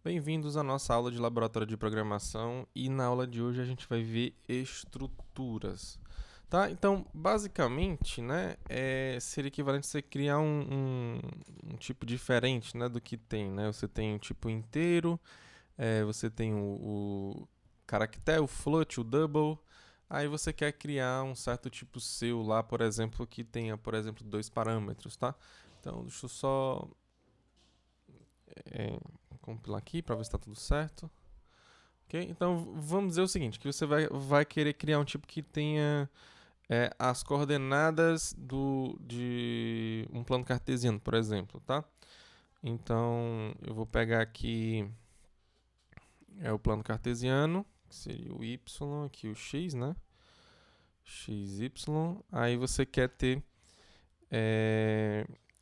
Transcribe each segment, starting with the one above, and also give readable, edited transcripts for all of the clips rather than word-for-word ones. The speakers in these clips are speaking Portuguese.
Bem-vindos à nossa aula de laboratório de programação e na aula de hoje a gente vai ver estruturas. Tá? Então, basicamente, né, seria equivalente a você criar um tipo diferente, né, do que tem, né? Você tem um tipo inteiro, você tem o caractere, o float, o double. Aí você quer criar um certo tipo seu lá, por exemplo, que tenha, por exemplo, dois parâmetros, tá? Então, deixa eu só é, compilar aqui para ver se está tudo certo. Ok? Então vamos dizer o seguinte, que você vai querer criar um tipo que tenha as coordenadas de um plano cartesiano, por exemplo, tá? Então eu vou pegar aqui o plano cartesiano, que seria o y, aqui o x, né? xy. Aí você quer ter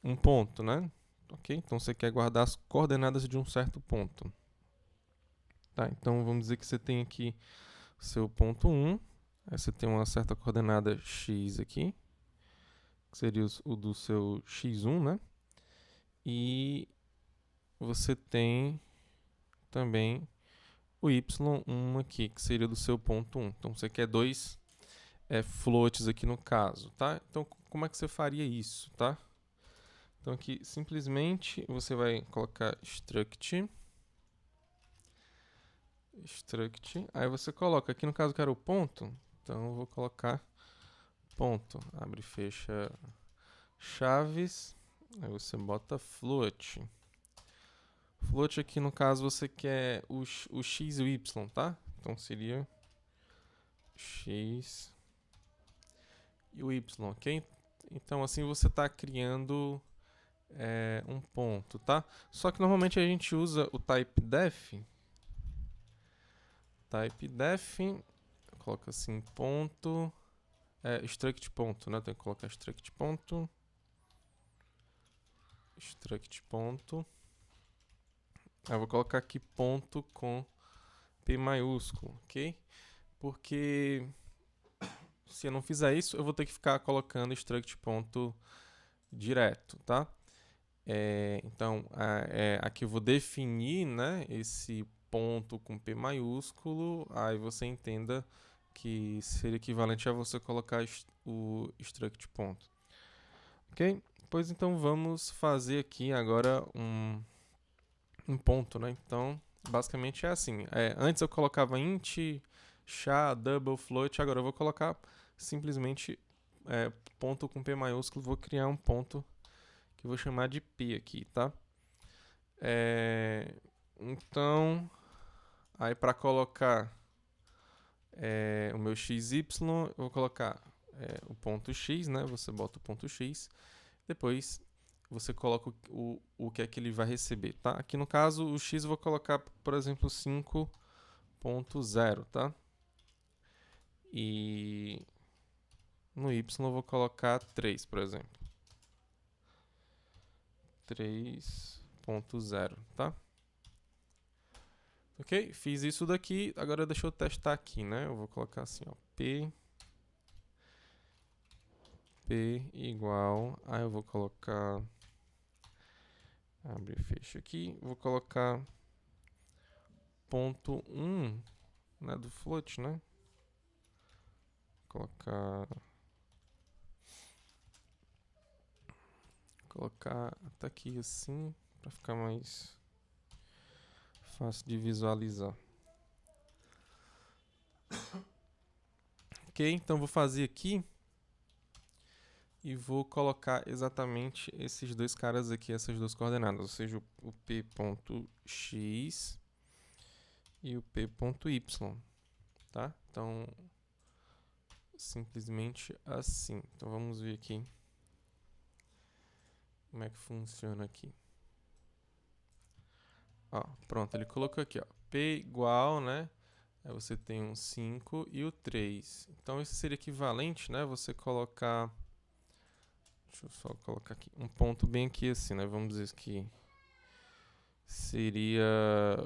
um ponto, né? Ok? Então você quer guardar as coordenadas de um certo ponto. Tá? Então vamos dizer que você tem aqui seu ponto 1. Aí você tem uma certa coordenada x aqui, que seria o do seu x1, né? E você tem também o y1 aqui, que seria do seu ponto 1. Então você quer dois floats aqui no caso, tá? Então como é que você faria isso, tá? Então aqui simplesmente você vai colocar struct, aí você coloca, aqui no caso eu quero o ponto, então eu vou colocar ponto, abre e fecha chaves, aí você bota float. Float aqui no caso você quer o x e o y, tá? Então seria x e o y, ok? Então assim você está criando um ponto, tá? Só que normalmente a gente usa o type def. Type def, coloca assim ponto, struct ponto, né? Tem que colocar struct ponto. Struct ponto. Eu vou colocar aqui ponto com P maiúsculo, ok? Porque se eu não fizer isso, eu vou ter que ficar colocando struct ponto direto, tá? Então, aqui eu vou definir, né, esse ponto com P maiúsculo, aí você entenda que seria equivalente a você colocar o struct ponto. Ok? Pois então vamos fazer aqui agora um ponto, né? Então, basicamente é assim. Antes eu colocava int, char, double, float, agora eu vou colocar simplesmente ponto com P maiúsculo, vou criar um ponto que eu vou chamar de P aqui, tá? Então, aí para colocar o meu xy, eu vou colocar o ponto x, né? Você bota o ponto x, depois você coloca o que é que ele vai receber, tá? Aqui no caso, o x eu vou colocar, por exemplo, 5.0, tá? E no y eu vou colocar 3, por exemplo. 3.0, tá? Ok? Fiz isso daqui, agora deixa eu testar aqui, né? Eu vou colocar assim, ó, P igual, aí eu vou colocar, abre e fecha aqui, vou colocar ponto 1, né, do float, né? Colocar até aqui assim, para ficar mais fácil de visualizar. Ok, então vou fazer aqui e vou colocar exatamente esses dois caras aqui, essas duas coordenadas, ou seja, o p.x e o p.y, tá? Então, simplesmente assim. Então vamos ver aqui como é que funciona aqui. Ó, pronto, ele colocou aqui, ó, p igual, né? Aí você tem um 5 e o 3. Então isso seria equivalente, né? Você colocar, deixa eu só colocar aqui um ponto bem aqui assim, né? Vamos dizer que seria,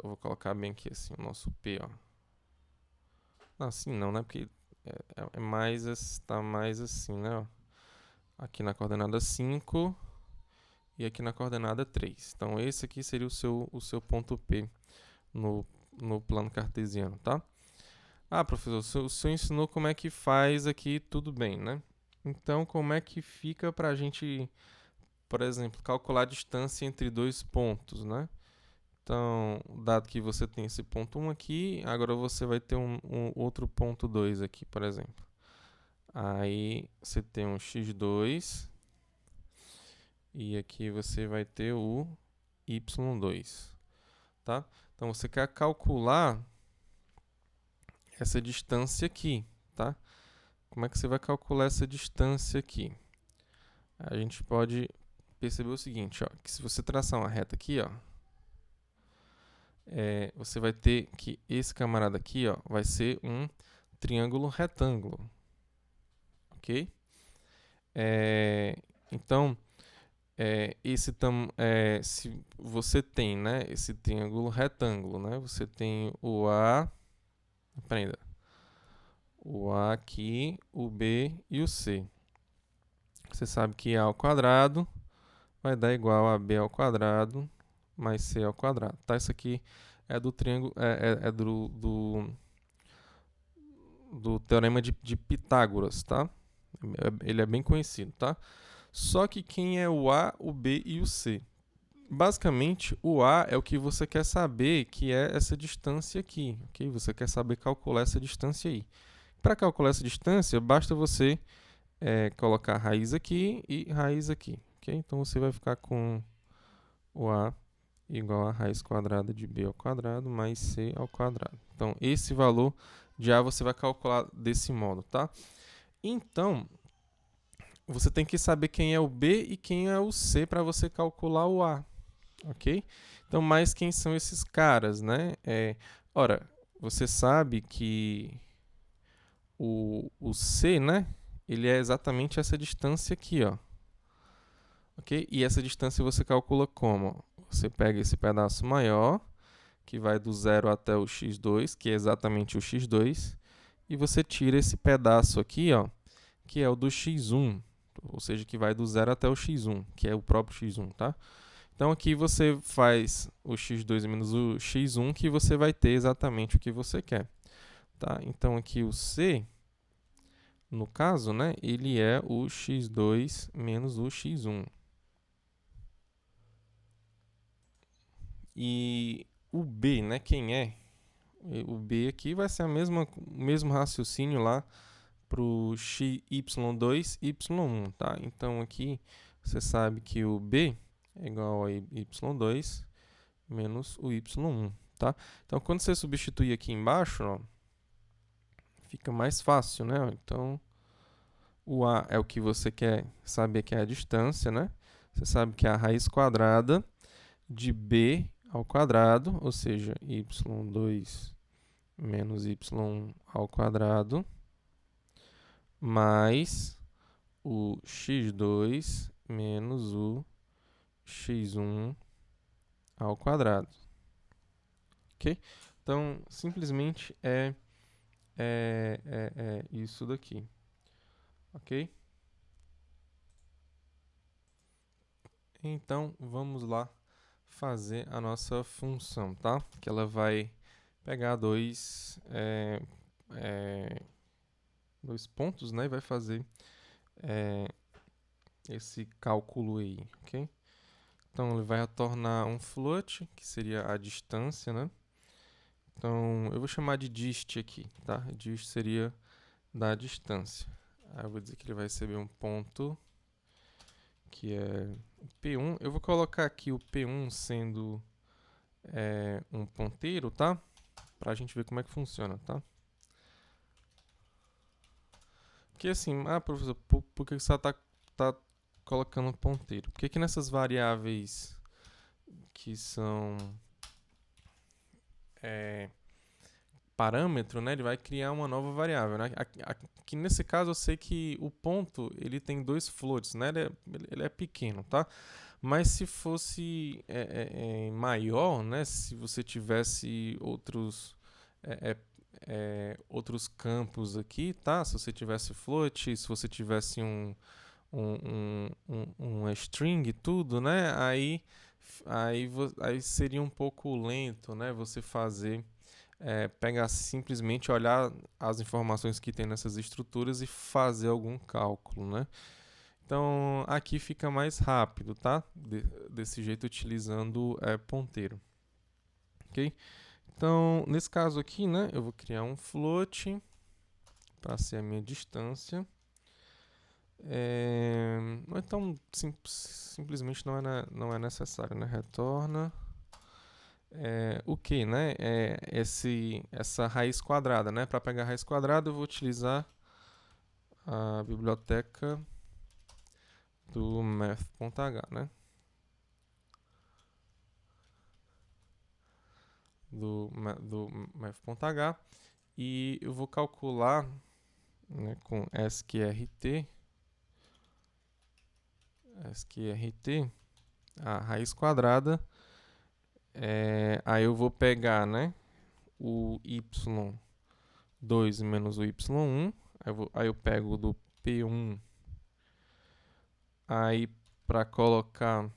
vou colocar bem aqui assim, o nosso p, ó. Não, assim não, né? Porque é mais, tá mais assim, né? Ó. Aqui na coordenada 5 e aqui na coordenada 3. Então, esse aqui seria o seu ponto P no plano cartesiano, tá? Ah, professor, o senhor ensinou como é que faz aqui, tudo bem, né? Então, como é que fica para a gente, por exemplo, calcular a distância entre dois pontos, né? Então, dado que você tem esse ponto 1 aqui, agora você vai ter um outro ponto 2 aqui, por exemplo. Aí, você tem um x2 e aqui você vai ter o y2, tá? Então, você quer calcular essa distância aqui, tá? Como é que você vai calcular essa distância aqui? A gente pode perceber o seguinte, ó, que se você traçar uma reta aqui, ó, você vai ter que esse camarada aqui, ó, vai ser um triângulo retângulo, ok? Então, se você tem, né, esse triângulo retângulo, né, você tem o A, aprenda, o A aqui, o B e o C. Você sabe que A ao quadrado vai dar igual a B ao quadrado mais C ao quadrado, tá? Isso aqui é do triângulo, do teorema de Pitágoras, tá? Ele é bem conhecido, tá? Só que quem é o A, o B e o C? Basicamente, o A é o que você quer saber, que é essa distância aqui, ok? Você quer saber calcular essa distância aí. Para calcular essa distância, basta você colocar raiz aqui e raiz aqui, ok? Então, você vai ficar com o A igual a raiz quadrada de B ao quadrado mais C ao quadrado. Então, esse valor de A você vai calcular desse modo, tá? Então, você tem que saber quem é o B e quem é o C para você calcular o A, ok? Então, mas quem são esses caras, né? Ora, você sabe que o C, né? Ele é exatamente essa distância aqui, ó. Ok? E essa distância você calcula como? Você pega esse pedaço maior, que vai do 0 até o x2, que é exatamente o x2, e você tira esse pedaço aqui, ó, que é o do x1, ou seja, que vai do 0 até o x1, que é o próprio x1, tá? Então aqui você faz o x2 menos o x1, que você vai ter exatamente o que você quer, tá? Então aqui o C, no caso, né, ele é o x2 menos o x1. E o B, né, quem é? O B aqui vai ser o mesmo raciocínio lá para o y2 e y1, tá? Então aqui você sabe que o B é igual a y2 menos o y1, tá? Então quando você substituir aqui embaixo, ó, fica mais fácil, né? Então o A é o que você quer saber, que é a distância, né? Você sabe que é a raiz quadrada de B ao quadrado, ou seja, y2 menos y1 ao quadrado, mais o x2 menos o x1 ao quadrado. Ok? Então, simplesmente é isso daqui. Ok? Então, vamos lá fazer a nossa função, tá? Que ela vai pegar dois pontos, né? E vai fazer esse cálculo aí, ok? Então, ele vai retornar um float, que seria a distância, né? Então, eu vou chamar de dist aqui, tá? Dist seria da distância. Aí eu vou dizer que ele vai receber um ponto, que é o P1. Eu vou colocar aqui o P1 sendo um ponteiro, tá? Pra gente ver como é que funciona, tá? Porque assim, professor, por que você tá colocando um ponteiro? Porque aqui nessas variáveis que são parâmetro, né, ele vai criar uma nova variável, né? Aqui nesse caso eu sei que o ponto ele tem dois floats, né? Ele é pequeno, tá? Mas se fosse maior, né? Se você tivesse outros campos aqui, tá? Se você tivesse float, se você tivesse uma string e tudo, né? Aí seria um pouco lento, né? Você fazer, pegar simplesmente olhar as informações que tem nessas estruturas e fazer algum cálculo, né? Então aqui fica mais rápido, tá? Desse jeito utilizando ponteiro, ok? Então nesse caso aqui, né? Eu vou criar um float para ser a minha distância. Então simplesmente não é necessário, né? Retorna o que, né? Essa raiz quadrada, né? Para pegar a raiz quadrada eu vou utilizar a biblioteca do math.h, né? Do math.h, e eu vou calcular, né, com sqrt a raiz quadrada. Aí eu vou pegar, né, o y2 menos o y1, aí eu pego do p1, aí para colocar,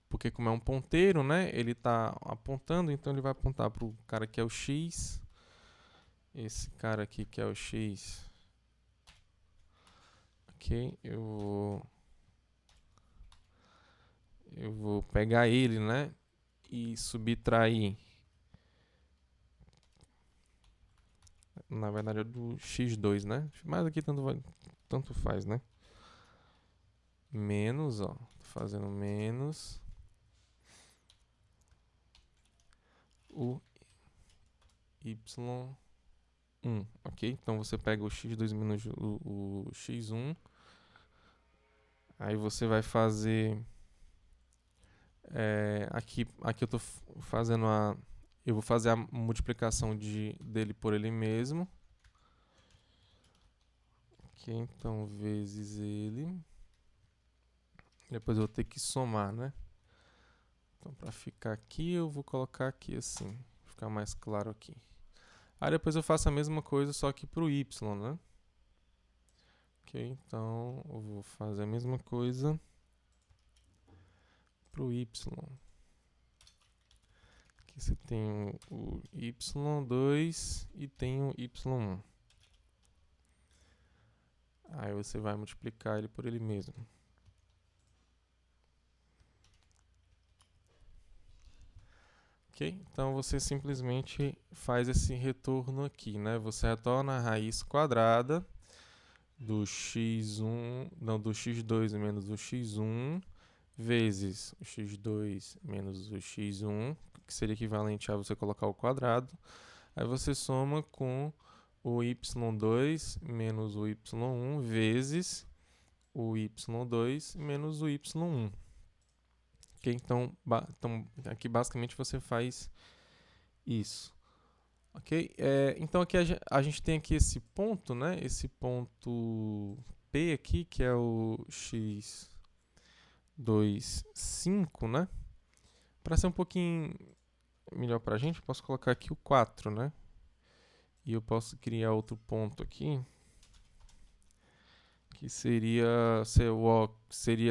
porque como é um ponteiro, né, ele está apontando, então ele vai apontar para o cara que é o x, esse cara aqui que é o x, ok, eu vou pegar ele, né, e subtrair, na verdade é do x2, né, mas aqui tanto faz, né, menos, ó, tô fazendo menos o y1, ok? Então você pega o x2 menos o x1, aí você vai fazer, aqui eu tô fazendo eu vou fazer a multiplicação dele por ele mesmo, ok? Então vezes ele, depois eu vou ter que somar, né? Então para ficar aqui eu vou colocar aqui assim, pra ficar mais claro aqui. Aí depois eu faço a mesma coisa, só que pro y, né? Ok, então eu vou fazer a mesma coisa pro y. Aqui você tem o y2 e tem o y1. Aí você vai multiplicar ele por ele mesmo. Ok? Então você simplesmente faz esse retorno aqui, né? Você retorna a raiz quadrada do x1, não, do x2 menos o x1 vezes o x2 menos o x1, que seria equivalente a você colocar o quadrado. Aí você soma com o y2 menos o y1 vezes o y2 menos o y1. Okay? Então, aqui basicamente você faz isso. Ok? Então aqui a gente tem aqui esse ponto, né? Esse ponto P aqui, que é o x2, 5, né? Para ser um pouquinho melhor para a gente, eu posso colocar aqui o 4, né? E eu posso criar outro ponto aqui, que seria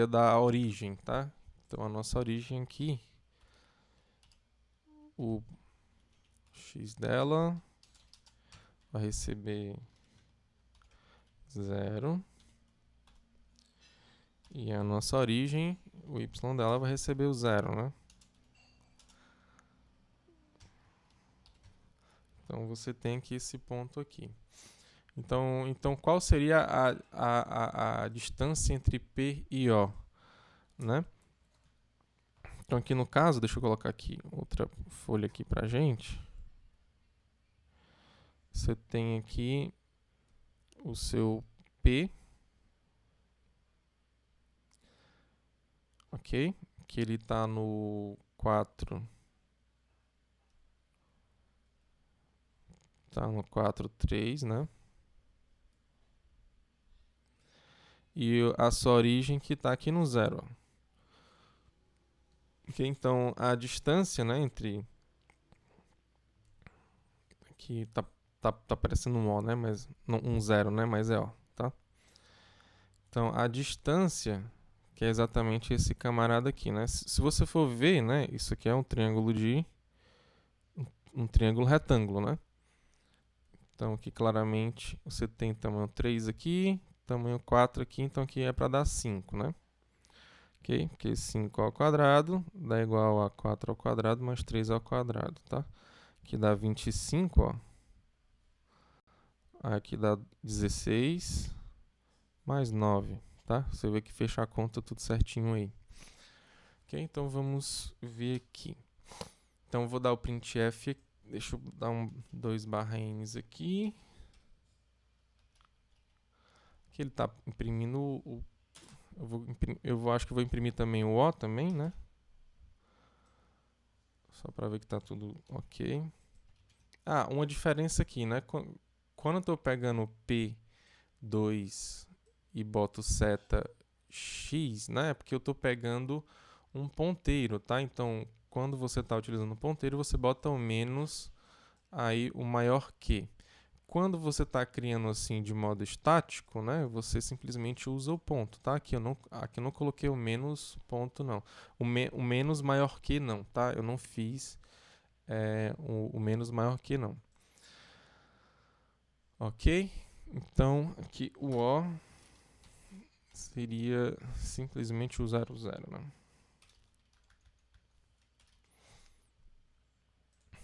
da origem, tá? Então a nossa origem aqui, o x dela vai receber 0. E a nossa origem, o y dela vai receber o 0, né? Então você tem aqui esse ponto aqui. Então qual seria a distância entre P e O, né? Então aqui no caso, deixa eu colocar aqui outra folha aqui pra gente. Você tem aqui o seu P, ok? Que ele está no 4. Está no 4, 3, né? E a sua origem que está aqui no 0. Ok? Então a distância, né, entre... Aqui tá parecendo um O, né? Mas não, um 0, né? Mas é O, tá? Então, a distância, que é exatamente esse camarada aqui, né? Se você for ver, né, isso aqui é um triângulo um triângulo retângulo, né? Então, aqui claramente você tem tamanho 3 aqui, tamanho 4 aqui, então aqui é para dar 5, né? Ok? Porque 5 ao quadrado dá igual a 4 ao quadrado mais 3 ao quadrado, tá? Aqui dá 25, ó. Aqui dá 16 mais 9, tá? Você vê que fecha a conta tudo certinho aí. Ok? Então vamos ver aqui. Então eu vou dar o printf aqui. Deixa eu dar um 2/n aqui. Aqui ele está imprimindo o... acho que eu vou imprimir também o O também, né? Só para ver que está tudo ok. Ah, uma diferença aqui, né? Quando eu estou pegando P2 e boto seta X, né? É porque eu estou pegando um ponteiro, tá? Então, quando você está utilizando um ponteiro, você bota o menos, aí o maior que. Quando você está criando assim de modo estático, né, você simplesmente usa o ponto, tá? Aqui eu não coloquei o menos ponto, não. O menos maior que não, tá? Eu não fiz o menos maior que não. Ok? Então, aqui o O seria simplesmente o 0, né?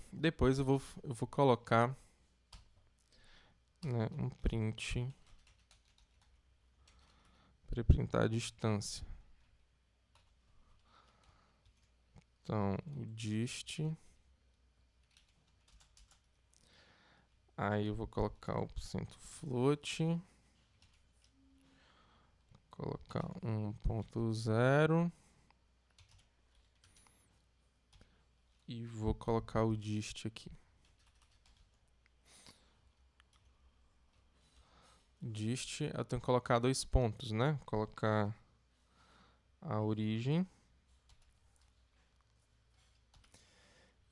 Depois eu vou colocar, né, um print para printar a distância. Então, o dist. Aí eu vou colocar o %float. Colocar 1.0. E vou colocar o dist aqui. Dist, eu tenho que colocar 2 pontos, né? Vou colocar a origem.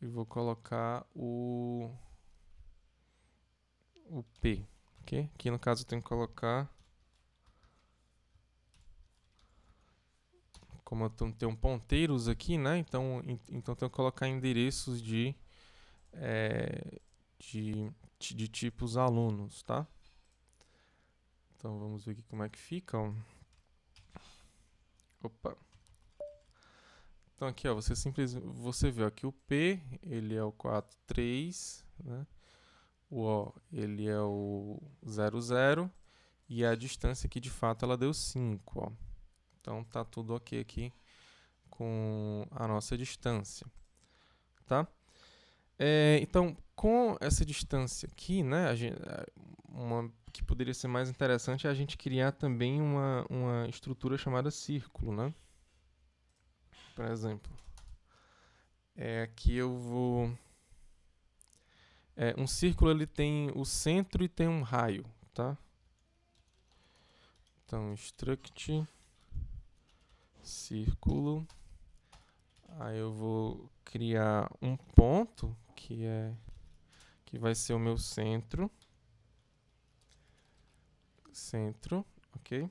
E vou colocar o P, ok? Aqui no caso eu tenho que colocar, como eu tenho ponteiros aqui, né? Então eu tenho que colocar endereços de tipos alunos, tá? Então vamos ver aqui como é que fica, ó. Opa. Então aqui, ó, você vê aqui o P, ele é o 4, 3, né? O O, ele é o 0, 0, e a distância aqui de fato ela deu 5, ó. Então tá tudo ok aqui com a nossa distância, tá? Então, com essa distância aqui, né, uma que poderia ser mais interessante é a gente criar também uma estrutura chamada círculo, né? Por exemplo, aqui eu vou... um círculo ele tem o centro e tem um raio, tá? Então, struct círculo. Aí eu vou criar um ponto que vai ser o meu centro. Centro, ok?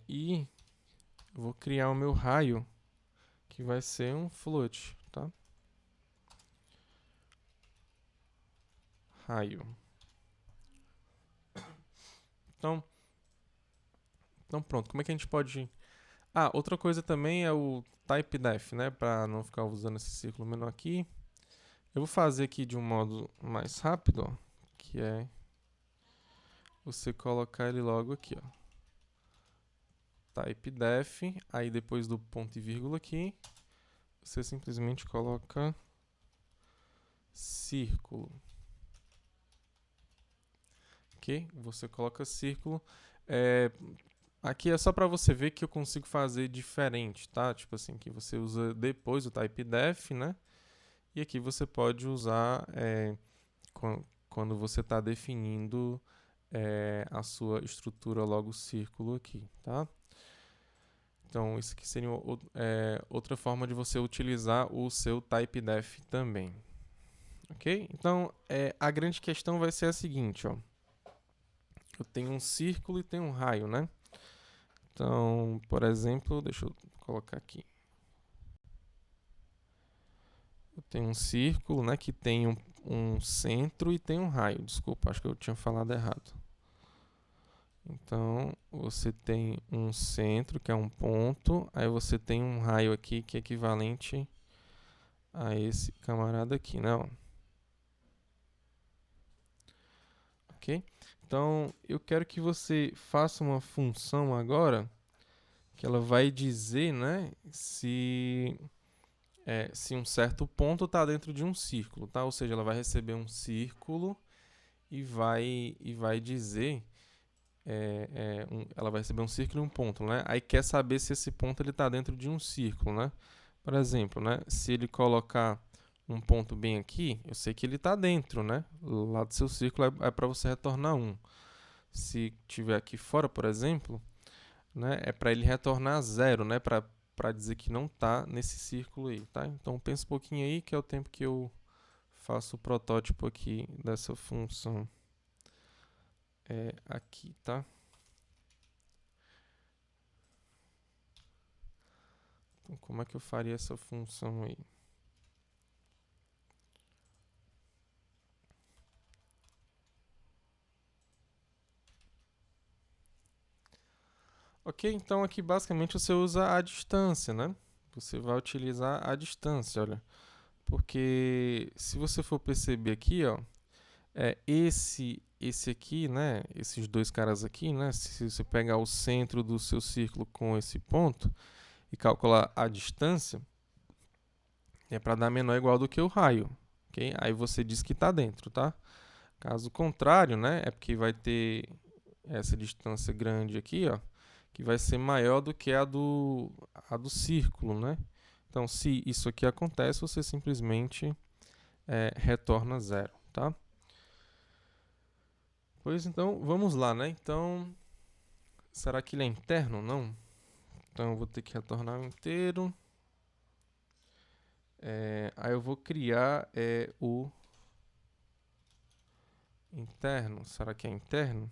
E vou criar o meu raio, que vai ser um float, tá? Raio. Então pronto, como é que a gente pode... Ah, outra coisa também é o typedef, né? Para não ficar usando esse círculo menor aqui. Eu vou fazer aqui de um modo mais rápido, ó, que é você colocar ele logo aqui, ó. Typedef, aí depois do ponto e vírgula aqui, você simplesmente coloca círculo. Ok? Você coloca círculo. Aqui é só para você ver que eu consigo fazer diferente, tá? Tipo assim, que você usa depois o typedef, né? E aqui você pode usar quando você está definindo a sua estrutura logo círculo aqui, tá? Então, isso aqui seria outra forma de você utilizar o seu typedef também. Ok? Então, a grande questão vai ser a seguinte, ó. eu tenho um círculo e tenho um raio, né? Então, por exemplo, deixa eu colocar aqui. Eu tenho um círculo, né, que tem um centro e tem um raio. Desculpa, acho que eu tinha falado errado. Então, você tem um centro, que é um ponto, aí você tem um raio aqui que é equivalente a esse camarada aqui, né? Ok? Então, eu quero que você faça uma função agora que ela vai dizer, né, se um certo ponto está dentro de um círculo, tá? Ou seja, ela vai receber um círculo e vai dizer, ela vai receber um círculo e um ponto, né? Aí quer saber se esse ponto ele está dentro de um círculo, né? Por exemplo, né, se ele colocar um ponto bem aqui, eu sei que ele está dentro, né? Lá do seu círculo é para você retornar 1. Se tiver aqui fora, por exemplo, né, é para ele retornar 0, né? Para dizer que não está nesse círculo aí, tá? Então pensa um pouquinho aí, que é o tempo que eu faço o protótipo aqui dessa função aqui, tá? Então, como é que eu faria essa função aí? Ok, então aqui basicamente você usa a distância, né? Você vai utilizar a distância, olha. Porque se você for perceber aqui, ó, esse aqui, né? Esses dois caras aqui, né? Se você pegar o centro do seu círculo com esse ponto e calcular a distância, é para dar menor ou igual do que o raio, ok? Aí você diz que está dentro, tá? Caso contrário, né? É porque vai ter essa distância grande aqui, ó, que vai ser maior do que a do círculo, né? Então, se isso aqui acontece, você simplesmente retorna 0, tá? Pois então, vamos lá, né? Então, será que ele é interno? Não. Então, eu vou ter que retornar inteiro. Aí eu vou criar o interno. Será que é interno?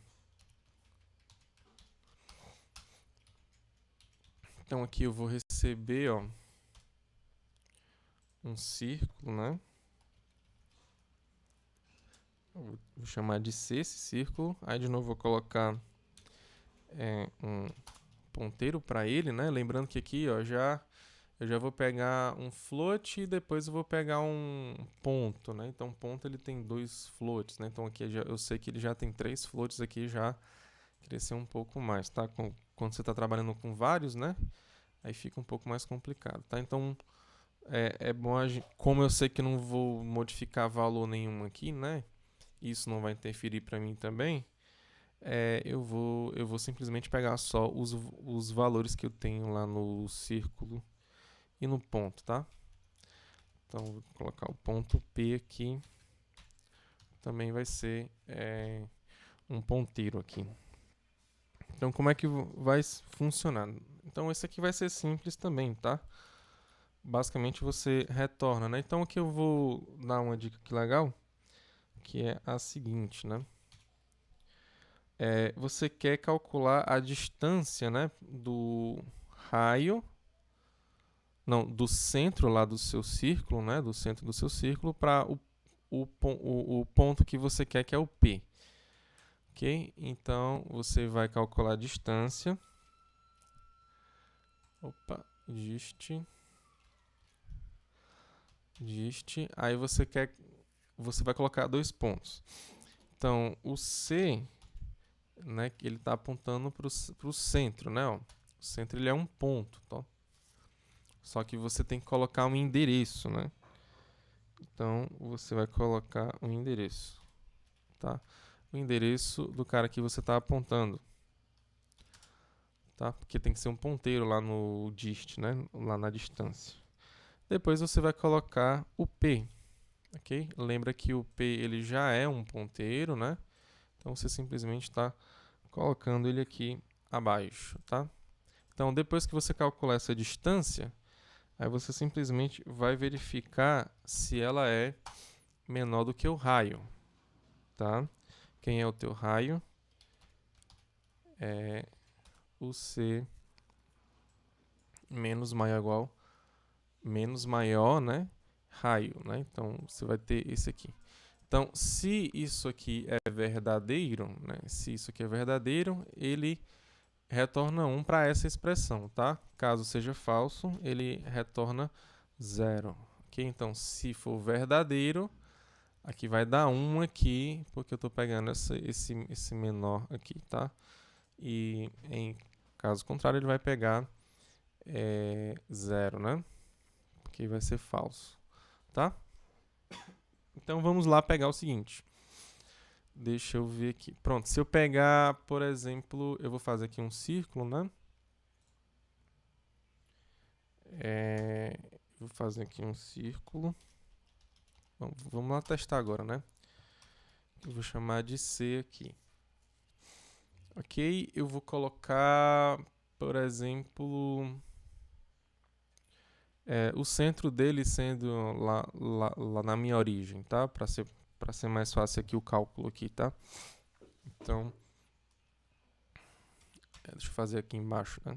Então, aqui eu vou receber, ó, um círculo, né? Vou chamar de C esse círculo. Aí de novo vou colocar um ponteiro para ele, né? Lembrando que aqui, ó, eu já vou pegar um float e depois eu vou pegar um ponto, né? Então ponto ele tem 2 floats, né? Então aqui eu sei que ele já tem 3 floats aqui, já cresceu um pouco mais, tá? Quando você está trabalhando com vários, né? Aí fica um pouco mais complicado, tá? Então é bom, como eu sei que não vou modificar valor nenhum aqui, né? Isso não vai interferir para mim também. Eu vou simplesmente pegar só os valores que eu tenho lá no círculo e no ponto, tá? Então, vou colocar o ponto P aqui. Também vai ser um ponteiro aqui. Então, como é que vai funcionar? Então, esse aqui vai ser simples também, tá? Basicamente, você retorna, né? Então, aqui eu vou dar uma dica aqui legal, que é a seguinte, né? Você quer calcular a distância, né, do raio, não, do centro lá do seu círculo, né, do centro do seu círculo para o ponto que você quer, que é o P. Ok? Então, você vai calcular a distância. Opa, dist. Aí você vai colocar 2 pontos. Então, o C, né, que ele está apontando para o centro, né? Ó. O centro ele é um ponto, tá? Só que você tem que colocar um endereço, né? Então, você vai colocar um endereço, tá? O endereço do cara que você está apontando, tá? Porque tem que ser um ponteiro lá no dist, né? Lá na distância. Depois você vai colocar o P, ok? Lembra que o P ele já é um ponteiro, né? Então, você simplesmente está colocando ele aqui abaixo, tá? Então, depois que você calcular essa distância, aí você simplesmente vai verificar se ela é menor do que o raio, tá? Quem é o teu raio? o C menos maior igual menos maior, né? Raio, né? Então você vai ter esse aqui. Então, se isso aqui é verdadeiro, né? Se isso aqui é verdadeiro, ele retorna 1 para essa expressão, tá? Caso seja falso, ele retorna 0. Ok? Então, se for verdadeiro, aqui vai dar 1 aqui, porque eu estou pegando esse menor aqui, tá? E em caso contrário, ele vai pegar 0, né? Porque vai ser falso, tá? Então vamos lá pegar o seguinte. Deixa eu ver aqui. Pronto, se eu pegar, por exemplo, eu vou fazer aqui um círculo, né? Vou fazer aqui um círculo. Vamos lá testar agora, né? Eu vou chamar de C aqui. Ok, eu vou colocar, por exemplo, o centro dele sendo lá na minha origem, tá? Para ser mais fácil aqui o cálculo aqui, tá? Então, deixa eu fazer aqui embaixo, né?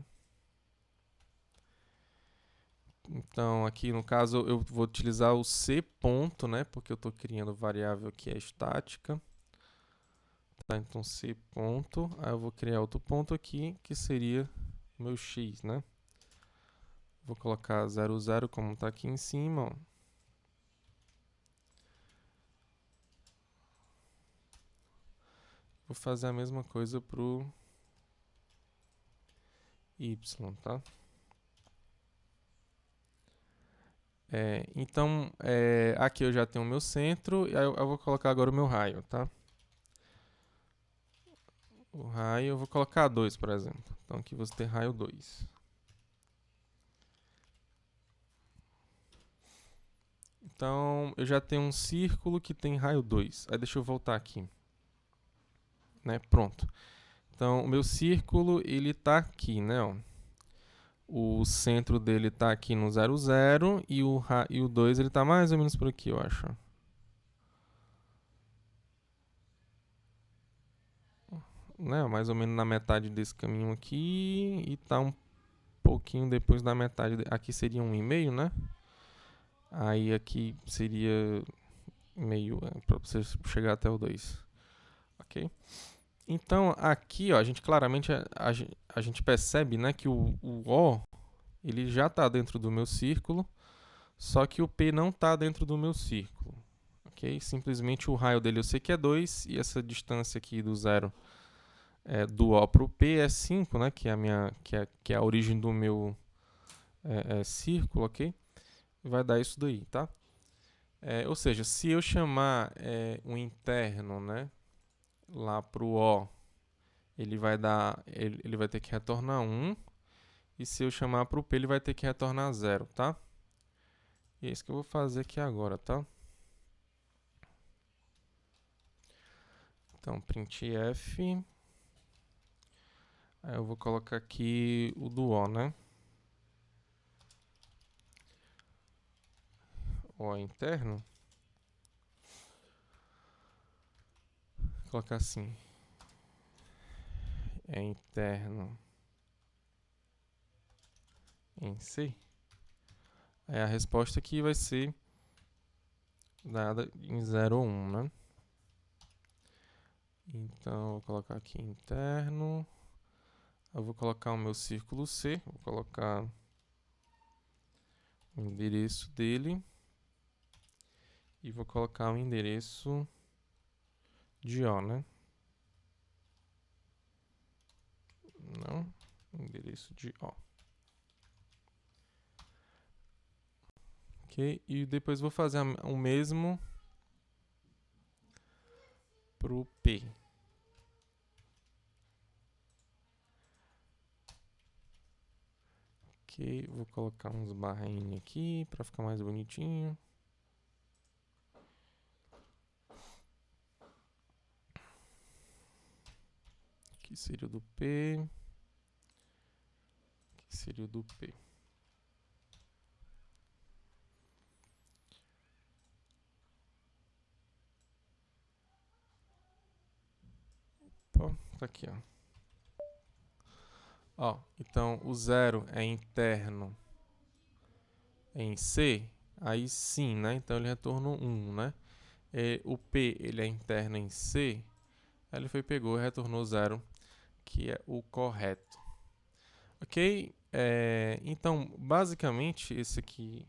Então, aqui no caso, eu vou utilizar o C ponto, né? Porque eu estou criando variável que é estática. Tá, então C ponto. Aí eu vou criar outro ponto aqui, que seria meu X, né? Vou colocar 0, 0 como está aqui em cima, ó. Vou fazer a mesma coisa pro Y, tá? Então, aqui eu já tenho o meu centro, e aí eu vou colocar agora o meu raio, tá? O raio eu vou colocar 2, por exemplo. Então aqui você tem raio 2. Então, eu já tenho um círculo que tem raio 2. Aí deixa eu voltar aqui. Né? Pronto. Então, o meu círculo, ele tá aqui, né? Ó. O centro dele tá aqui no 0, 0 e o 2 ele tá mais ou menos por aqui, eu acho. Né? Mais ou menos na metade desse caminho aqui e tá um pouquinho depois da metade. Aqui seria 1,5, né? Aí aqui seria meio para você chegar até o 2. Ok? Então, aqui, ó, a gente claramente a gente percebe, né, que o O ele já está dentro do meu círculo, só que o P não está dentro do meu círculo. Ok? Simplesmente o raio dele eu sei que é 2 e essa distância aqui do 0 do O para o P é 5, né, que é a origem do meu círculo, ok? Vai dar isso daí, tá? Ou seja, se eu chamar um interno, né, lá para o O, ele vai ter que retornar 1. E se eu chamar para o P, ele vai ter que retornar 0, tá? E é isso que eu vou fazer aqui agora, tá? Então, printf. Aí eu vou colocar aqui o do O, né? O interno. Vou colocar assim. É interno em C. Aí a resposta aqui vai ser dada em 0 ou 1, né? Então, vou colocar aqui interno. Eu vou colocar o meu círculo C. Vou colocar o endereço dele. E vou colocar o endereço de O, né? Não, endereço de O. Ok, e depois vou fazer o mesmo pro P. Ok, vou colocar uns barra N aqui para ficar mais bonitinho. Aqui seria o do P. Aqui seria o do P. Pô, tá aqui, ó. Ó, então o 0 é interno em C, aí sim, né? Então ele retornou 1, né? O P, ele é interno em C, aí ele pegou e retornou 0, que é o correto. Ok? Então, basicamente, esse aqui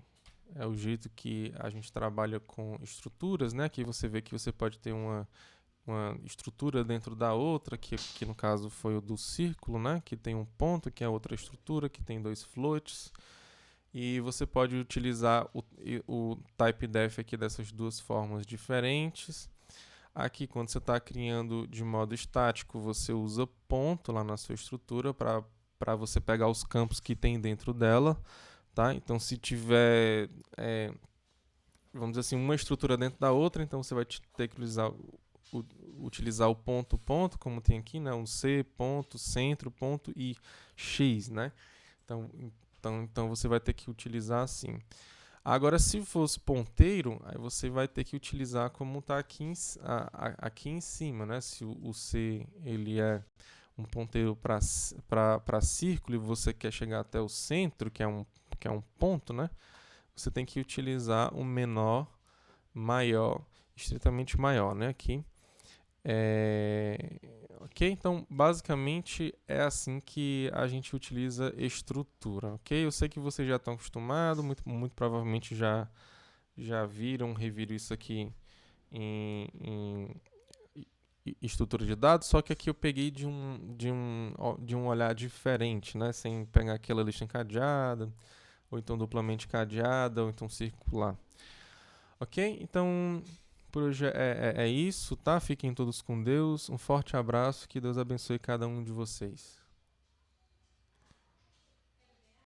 é o jeito que a gente trabalha com estruturas, né? Aqui você vê que você pode ter uma estrutura dentro da outra, que no caso foi o do círculo, né? Que tem um ponto, que é outra estrutura, que tem dois floats. E você pode utilizar o typedef aqui dessas duas formas diferentes. Aqui, quando você está criando de modo estático, você usa ponto lá na sua estrutura para você pegar os campos que tem dentro dela. Tá? Então, se tiver, vamos dizer assim, uma estrutura dentro da outra, então você vai ter que utilizar o ponto, como tem aqui, né? Um C, ponto, centro, ponto e X, né? Então você vai ter que utilizar assim. Agora, se fosse ponteiro, aí você vai ter que utilizar como está aqui em cima, né? Se o C ele é um ponteiro para círculo e você quer chegar até o centro, que é um ponto, né? Você tem que utilizar o menor, maior, estritamente maior, né? Aqui. Ok? Então, basicamente é assim que a gente utiliza estrutura, ok? Eu sei que vocês já estão acostumados, muito provavelmente já reviram isso aqui em estrutura de dados, só que aqui eu peguei de um olhar diferente, né? Sem pegar aquela lista encadeada, ou então duplamente cadeada, ou então circular. Ok? Então, por hoje é isso, tá? Fiquem todos com Deus. Um forte abraço, que Deus abençoe cada um de vocês.